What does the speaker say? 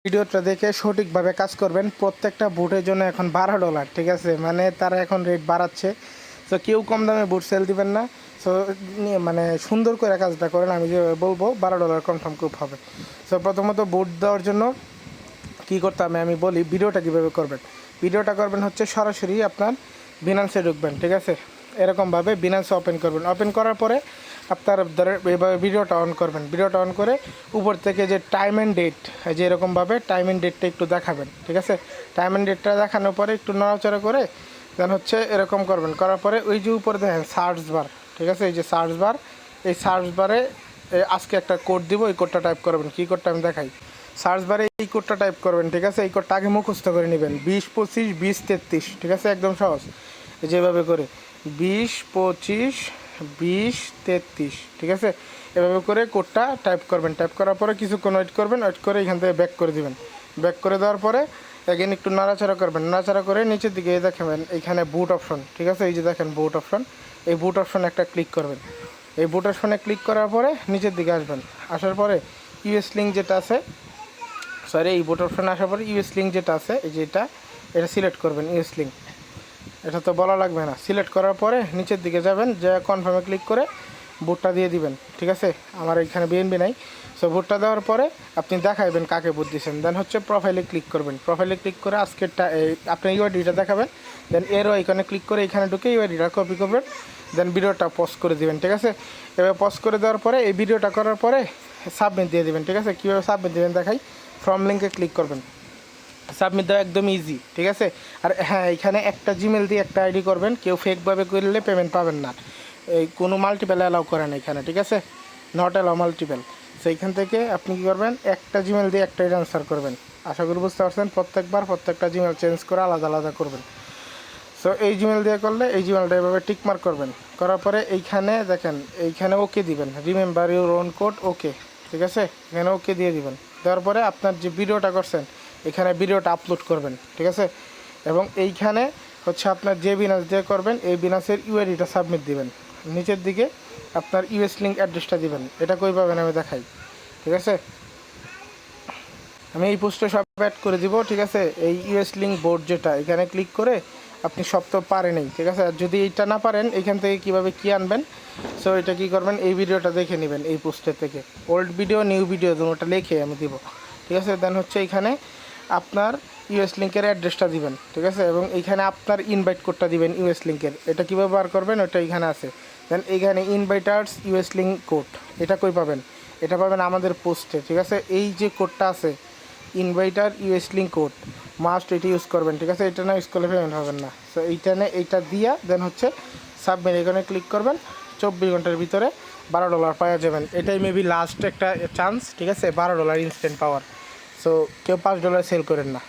ভিডিওটা দেখে সঠিকভাবে কাজ করবেন। প্রত্যেকটা বুটের জন্য এখন $12, ঠিক আছে, মানে তারা এখন রেট বাড়াচ্ছে। তো কেউ কম দামে বুট সেল দিবেন না। সো মানে সুন্দর করে কাজটা করেন, আমি যে বলবো $12 কনফার্ম খুব হবে। সো প্রথমত বুট দেওয়ার জন্য কী করতে হবে আমি বলি, ভিডিওটা কীভাবে করবেন। ভিডিওটা করবেন হচ্ছে সরাসরি আপনার বিনান্সে ঢুকবেন, ঠিক আছে, এরকমভাবে বিনান্সে ওপেন করবেন। ওপেন করার পরে আপনার ধরে এভাবে ভিডিওটা অন করবেন। ভিডিওটা অন করে উপর থেকে যে টাইম অ্যান্ড ডেট, যে এরকমভাবে টাইম অ্যান্ড ডেটটা একটু দেখাবেন, ঠিক আছে। টাইম অ্যান্ড ডেটটা দেখানোর পরে একটু নড়াচড়া করে দেন হচ্ছে এরকম করবেন। করার পরে ওই যে উপরে দেখেন সার্চ বার, ঠিক আছে, এই যে সার্চ বার, এই সার্চ বারে আজকে একটা কোড দিব, এই কোডটা টাইপ করবেন। কী কোডটা আমি দেখাই। সার্চ বারে এই কোডটা টাইপ করবেন, ঠিক আছে। এই কোডটা আগে মুখস্থ করে নেবেন, 20-25-20-33, ঠিক আছে, একদম সহজ। যেভাবে করে 20-25-20-33, ঠিক আছে, এভাবে করে কোডটা টাইপ করবেন। টাইপ করার পরে কিছুক্ষণ ওয়েট করবেন, ওয়েট করে এখান থেকে ব্যাক করে দিবেন। ব্যাক করে দেওয়ার পরে এগেন একটু নাড়াচাড়া করবেন। নাড়াচাড়া করে নিচের দিকে এই দেখবেন এইখানে বুট অপশন, ঠিক আছে, এই যে দেখেন বুট অপশন, এই বুট অপশন একটা ক্লিক করবেন। এই বুট অপশনে ক্লিক করার পরে নিচের দিকে আসবেন। আসার পরে ইউএস লিঙ্ক যেটা আছে, সরি, এই বুট অপশনে আসার পরে ইউএস লিঙ্ক যেটা আছে, এই যে এটা সিলেক্ট করবেন। ইউএস লিঙ্ক এটা তো বলা লাগবে না। সিলেক্ট করার পরে নিচের দিকে যাবেন, যে কনফার্মে ক্লিক করে বুটটা দিয়ে দিবেন, ঠিক আছে। আমার এখানে বিএনবি নাই। সো বুটটা দেওয়ার পরে আপনি দেখাবেন কাকে বুট দিচ্ছেন। দেন হচ্ছে প্রোফাইলে ক্লিক করবেন। প্রোফাইলে ক্লিক করে আজকেরটা আপনার ইউআইডিটা দেখাবেন। দেন এরও এখানে ক্লিক করে এখানে ঢুকে ইউআইডিটা কপি করবেন। দেন ভিডিওটা পজ করে দিবেন, ঠিক আছে। এবার পজ করে দেওয়ার পরে এই ভিডিওটা করার পরে সাবমিট দিয়ে দিবেন, ঠিক আছে। কীভাবে সাবমিট দেবেন দেখাই। ফ্রম লিঙ্কে ক্লিক করবেন, সাবমিট দেওয়া একদম ইজি, ঠিক আছে। আর হ্যাঁ, এখানে একটা জিমেল দিয়ে একটা আইডি করবেন। কেউ ফেকভাবে করলে পেমেন্ট পাবেন না। এই কোনো মাল্টিপেল অ্যালাউ করে না এখানে, ঠিক আছে, নট অ্যালাউ মাল্টিপেল। সেইখান থেকে আপনি কী করবেন, একটা জিমেল দিয়ে একটাই ট্রান্সফার করবেন। আশা করি বুঝতে পারছেন। প্রত্যেকটা জিমেল চেঞ্জ করে আলাদা আলাদা করবেন। সো এই জিমেল দিয়ে করলে এই জিমেলটা এভাবে টিকমার্ক করবেন। করার পরে এইখানে দেখেন, এইখানে ওকে দিবেন, রিমেম্বার ইউর ওন কোড, ওকে, ঠিক আছে, এখানে ওকে দিয়ে দিবেন। দেওয়ার পরে আপনার যে ভিডিওটা করছেন এখানে ভিডিওটা আপলোড করবেন, ঠিক আছে। এবং এইখানে হচ্ছে আপনার যে বিনান্স দিয়ে করবেন এই বিনান্সের ইউআইডিটা সাবমিট দিবেন। নিচের দিকে আপনার ইউএস লিঙ্ক অ্যাড্রেসটা দিবেন। এটা কই পাবেন আমি দেখাই, ঠিক আছে। আমি এই পোস্টে সব অ্যাড করে দিব, ঠিক আছে। এই ইউএস লিঙ্ক বোর্ড যেটা, এখানে ক্লিক করে আপনি সব তো পারেনই, ঠিক আছে। আর যদি এইটা না পারেন এখান থেকে কীভাবে কী আনবেন, সো এটা কী করবেন, এই ভিডিওটা দেখে নেবেন এই পোস্টের থেকে। ওল্ড ভিডিও নিউ ভিডিও দুটোটা লিখে আমি দিব, ঠিক আছে। দেন হচ্ছে এইখানে আপনার ইউএস লিঙ্কের অ্যাড্রেসটা দিবেন, ঠিক আছে। এবং এইখানে আপনার ইনভাইট কোডটা দিবেন ইউএস লিঙ্কের। এটা কীভাবে বার করবেন ওটা এইখানে আছে। দেন এইখানে ইনভাইটার্স ইউএস লিঙ্ক কোড, এটা কই পাবেন, এটা পাবেন আমাদের পোস্টে, ঠিক আছে। এই যে কোডটা আছে inviter US link code, must এটা ইউজ করবেন, ঠিক আছে। এটা না ইউজ করলে পেমেন্ট হবেন না। সো এইটা দিয়া দেন হচ্ছে সাবমিট, এখানে ক্লিক করবেন। 24 ঘন্টার ভিতরে $12 পাওয়া যাবেন। এটাই মেবি লাস্ট একটা চান্স, ঠিক আছে, $12 ইনস্ট্যান্ট পাওয়ার। সো কেউ $5 সেল করেন না।